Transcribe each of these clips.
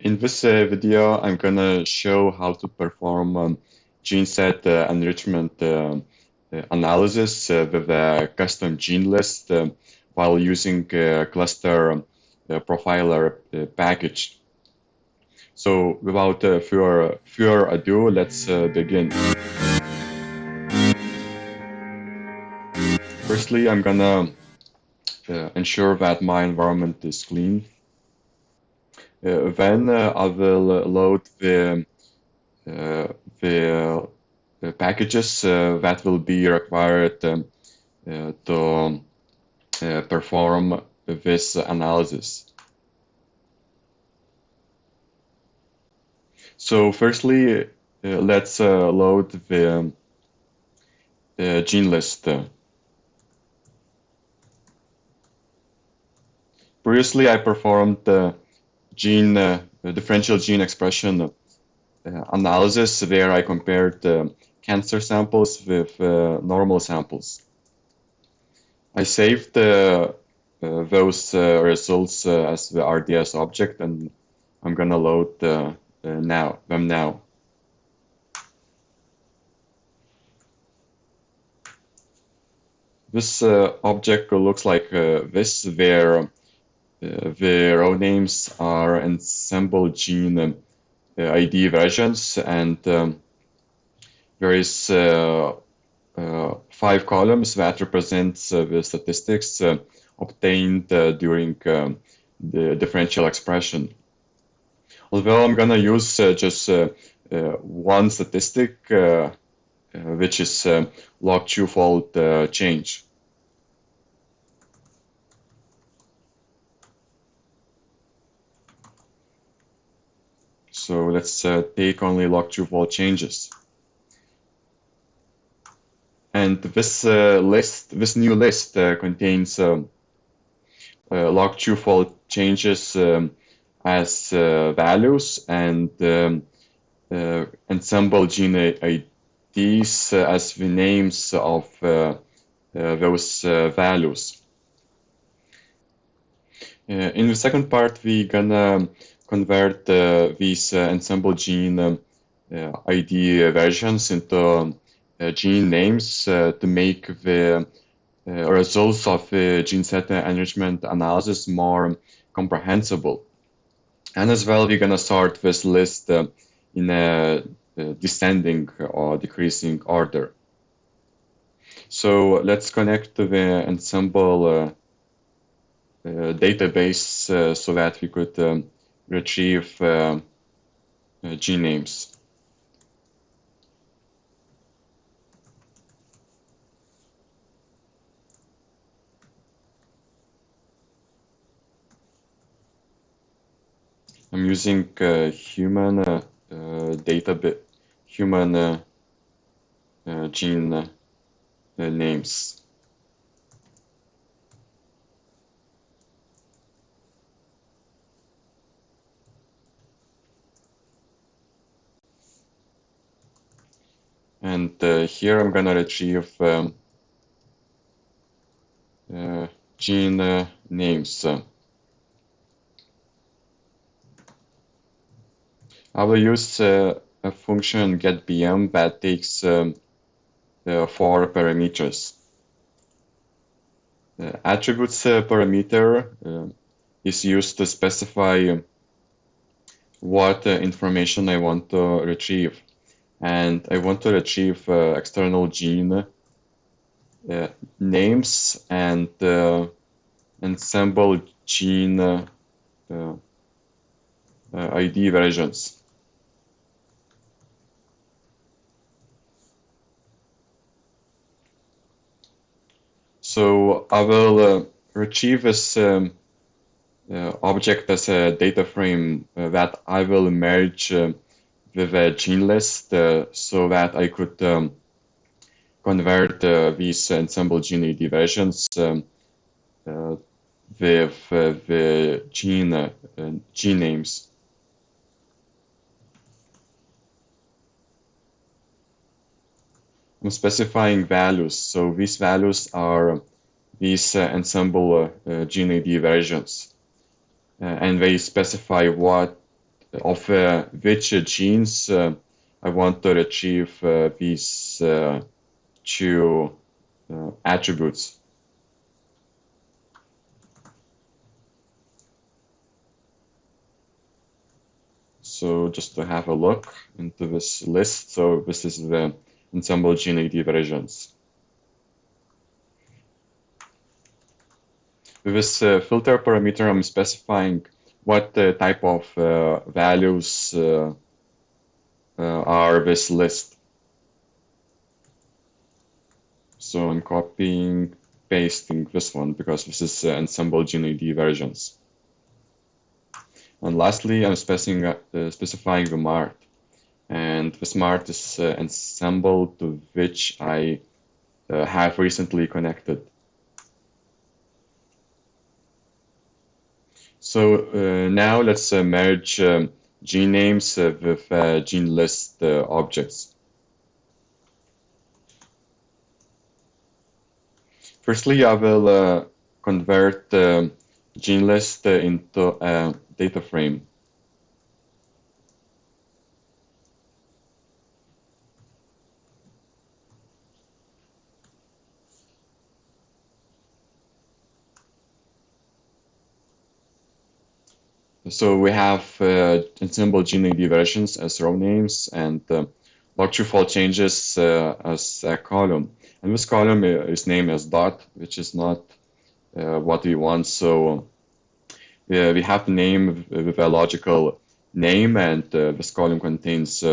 In this video, I'm gonna show how to perform gene set enrichment analysis with a custom gene list while using cluster profiler package. So without further ado, let's begin. Firstly, I'm gonna ensure that my environment is clean. Then I will load the packages that will be required to perform this analysis. So firstly, let's load the gene list. Previously, I performed the differential gene expression analysis where I compared cancer samples with normal samples. I saved those results as the RDS object, and I'm gonna load them now. This object looks like this, where the row names are ensemble gene ID versions, and there is 5 columns that represents the statistics obtained during the differential expression. Although I'm gonna use just one statistic, which is log twofold change. So let's take only log twofold changes. And this new list contains log twofold changes as values, and ensemble gene IDs as the names of those values. In the second part, we're gonna convert these ensemble gene ID versions into gene names to make the results of the gene set enrichment analysis more comprehensible. And as well, we're gonna sort this list in a descending or decreasing order. So let's connect to the ensemble database so that we could retrieve gene names. I'm using human gene names. And here I'm gonna retrieve gene names. I will use a function getBM that takes 4 parameters. Attributes parameter is used to specify what information I want to retrieve. And I want to retrieve external gene names and ensemble gene ID versions. So I will retrieve this object as a data frame that I will merge with a gene list so that I could convert these ensemble gene ID versions with the gene names. I'm specifying values, so these values are these ensemble gene ID versions, and they specify what of which genes I want to retrieve these two attributes. So just to have a look into this list, so this is the ensemble gene ID versions. With this filter parameter, I'm specifying what type of values are this list. So I'm copying, pasting this one because this is ensemble gene ID versions. And lastly, I'm specifying the mart. And this mart is ensemble to which I have recently connected. So now let's merge gene names with gene list objects. Firstly, I will convert gene list into a data frame. So we have ensemble gene ID versions as row names and log true false changes as a column. And this column is named as dot, which is not what we want. So we have the name with a logical name, and this column contains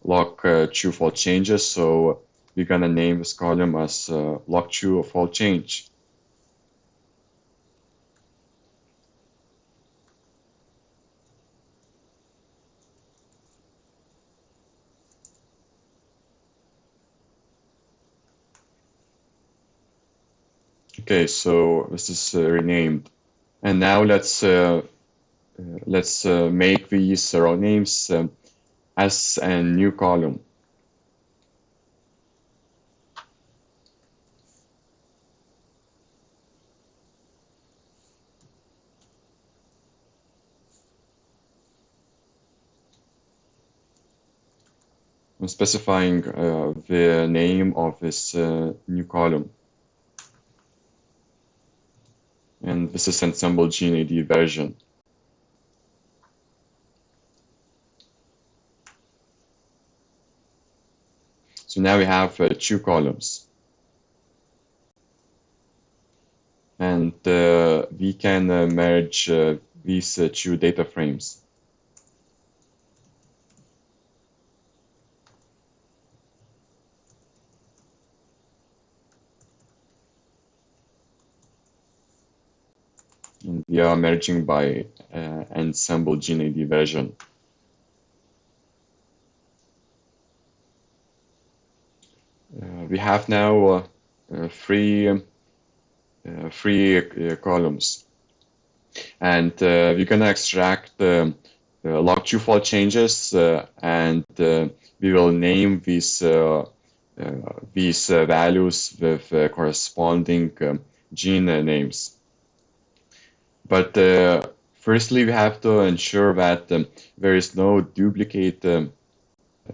log true false changes. So we're gonna name this column as log true or false change. Okay, so this is renamed, and now let's make these row names as a new column. I'm specifying the name of this new column. And this is ensemble gene ID version. So now we have two columns. And we can merge these two data frames. And we are merging by ensemble gene ID version. We have now three columns, and we're gonna extract log true false changes, and we will name these values with corresponding gene names. But firstly, we have to ensure that there is no duplicate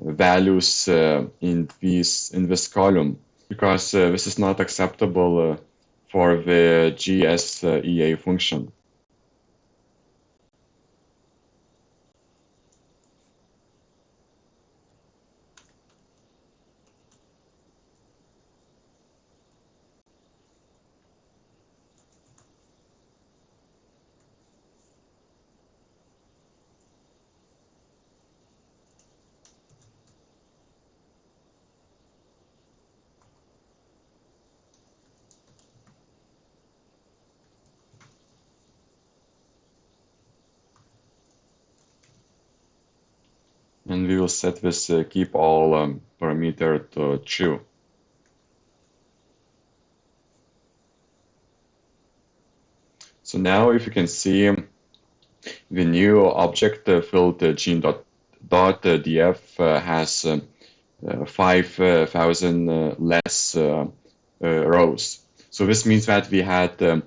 values in this column, because this is not acceptable for the GSEA function. And we will set this keep all parameter to true. So now if you can see the new object filled gene.df has 5,000 less rows. So this means that we had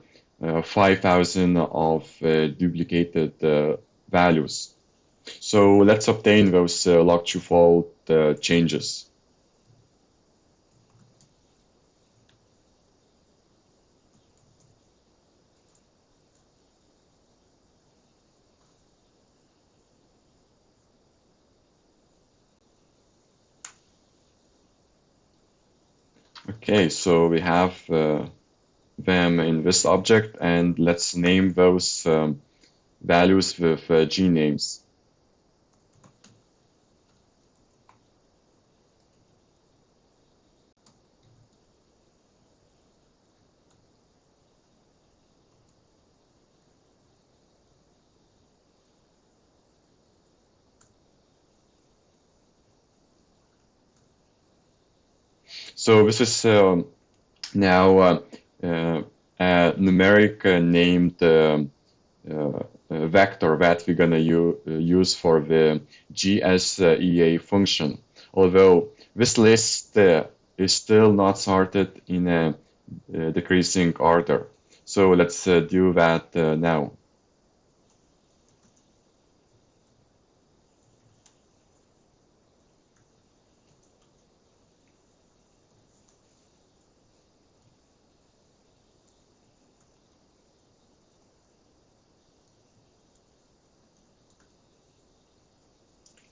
5,000 of duplicated values. So let's obtain those log true fault changes. Okay, so we have them in this object, and let's name those values with G names. So this is now a numeric named vector that we're gonna use for the GSEA function. Although this list is still not sorted in a decreasing order. So let's do that now.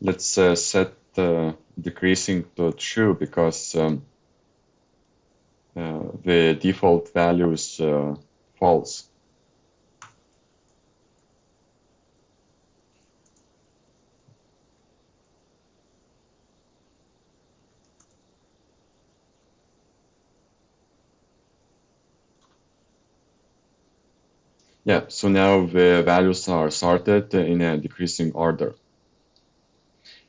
Let's set decreasing to true because the default value is false. Yeah, so now the values are sorted in a decreasing order.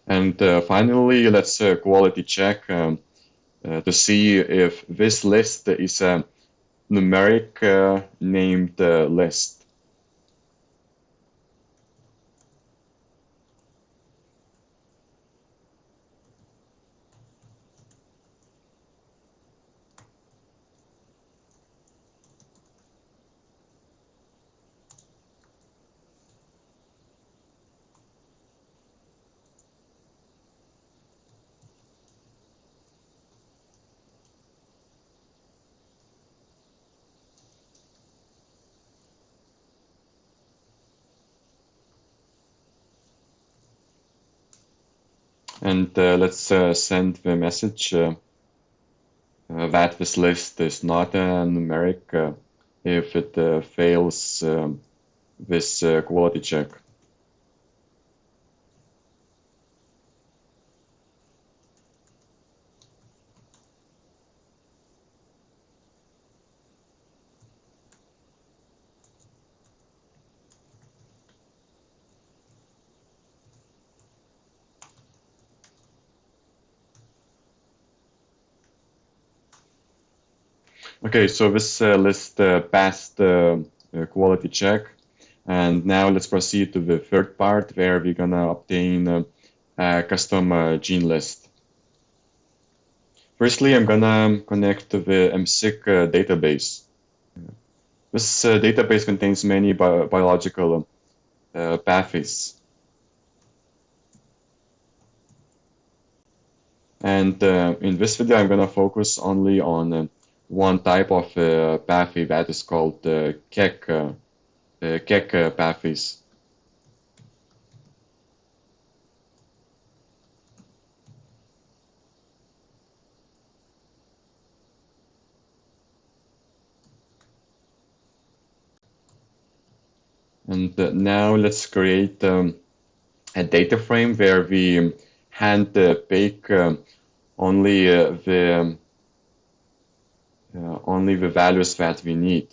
And finally, let's quality check to see if this list is a numeric named list. And let's send the message that this list is not a numeric if it fails this quality check. Okay, so this list passed the quality check. And now let's proceed to the third part where we're gonna obtain a custom gene list. Firstly, I'm gonna connect to the MSIC database. This database contains many biological pathways. And in this video, I'm gonna focus only on one type of pathway that is called KEC pathways. And now let's create a data frame where we hand pick only the values that we need.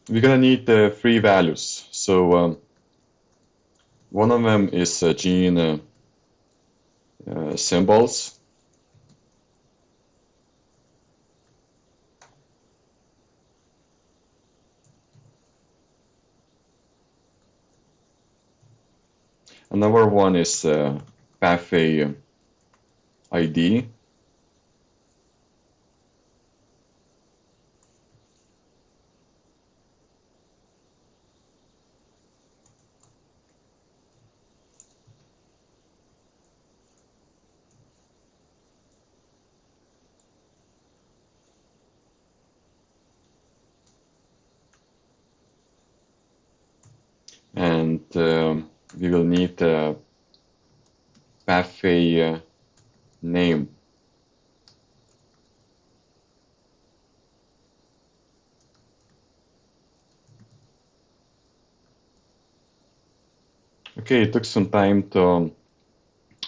We're gonna need three values. So one of them is gene symbols. Another one is pathway ID. we will need a pathway name. Okay, it took some time to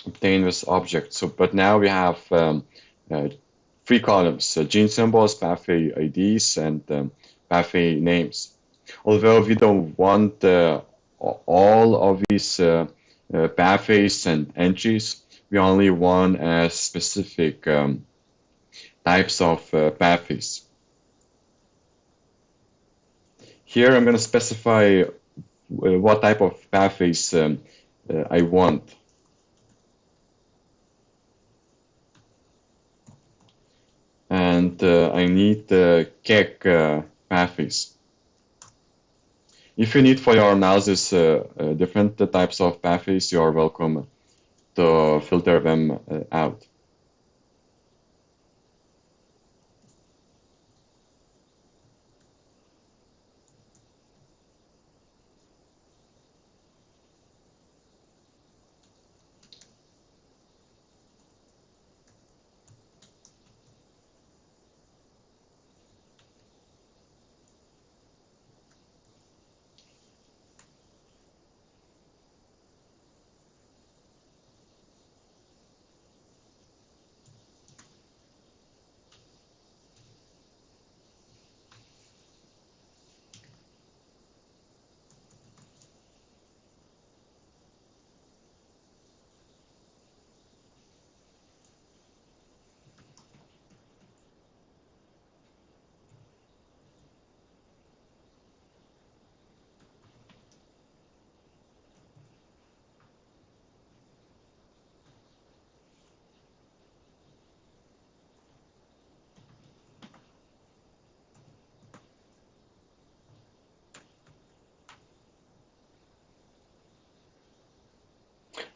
obtain this object. So, but now we have 3 columns: gene symbols, pathway IDs, and pathway names. Although we don't want all of these pathways and entries, we only want specific types of pathways. Here I'm going to specify what type of pathways I want. And I need KEK pathways. If you need for your analysis different types of pathways, you are welcome to filter them out.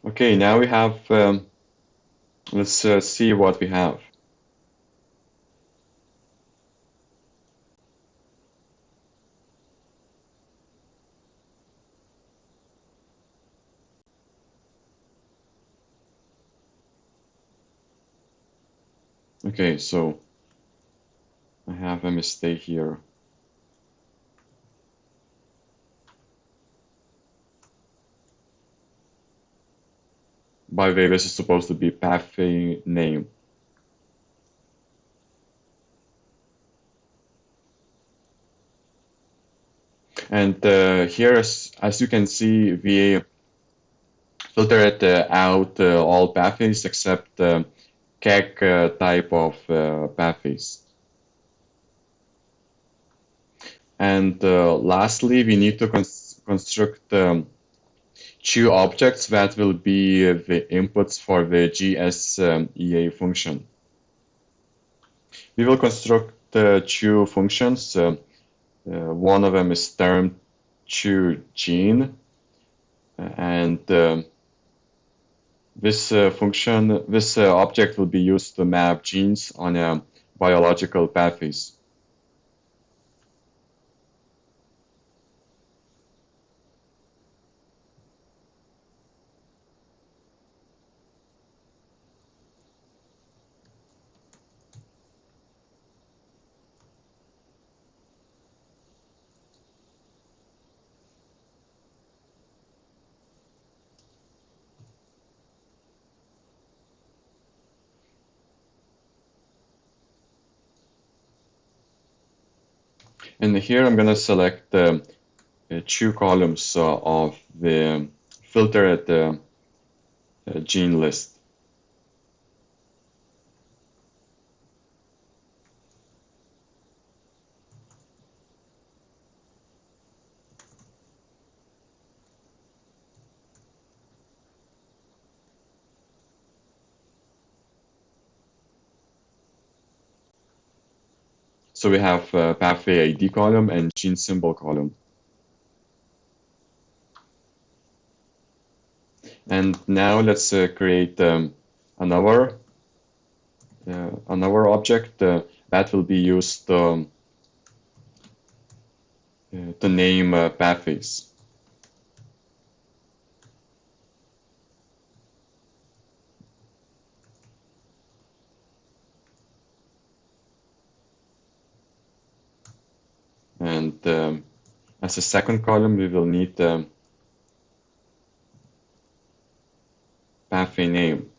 Okay, now we have, let's see what we have. Okay, so I have a mistake here. By the way, this is supposed to be pathway name. And here, as you can see, we filtered out all pathways except KEK type of pathways. And lastly, we need to construct 2 objects that will be the inputs for the GSEA function. We will construct 2 functions. One of them is termed toGene, and this object will be used to map genes on biological pathways. And here I'm going to select 2 columns of the filtered gene list. So we have pathway ID column and gene symbol column. And now let's create another object that will be used to name pathways. as a second column, we will need pathway name.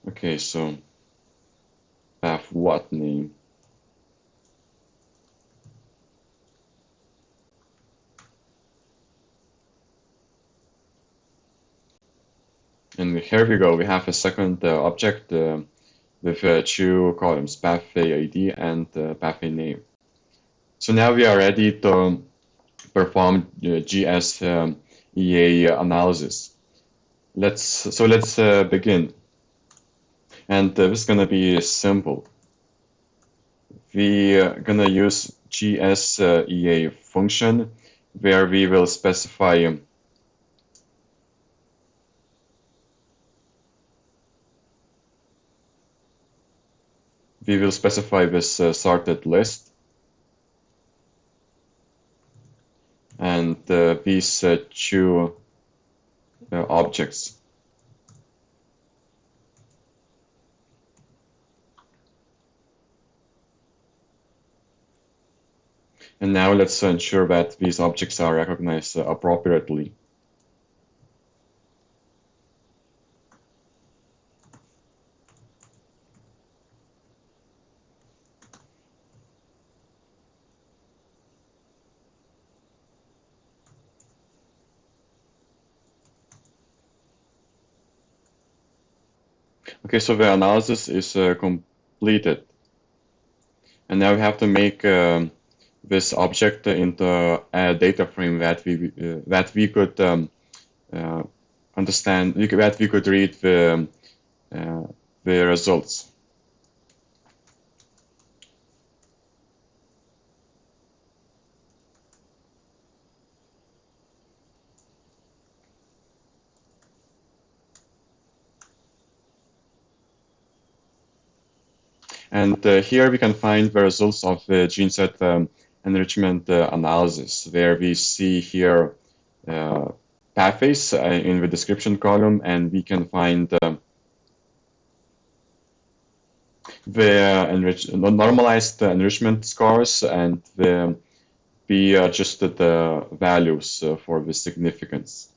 Okay, so path what name? And here we go. We have a second object with two columns, pathway ID and pathway name. So now we are ready to perform GSEA analysis. Let's begin. And this is gonna be simple. We gonna use GSEA function where we will specify this sorted list and these two objects. And now let's ensure that these objects are recognized appropriately. Okay, so the analysis is completed. And now we have to make this object into a data frame that we could understand, that we could read the results. And here we can find the results of the gene set enrichment analysis, where we see here pathways in the description column, and we can find the normalized enrichment scores and the adjusted values for the significance.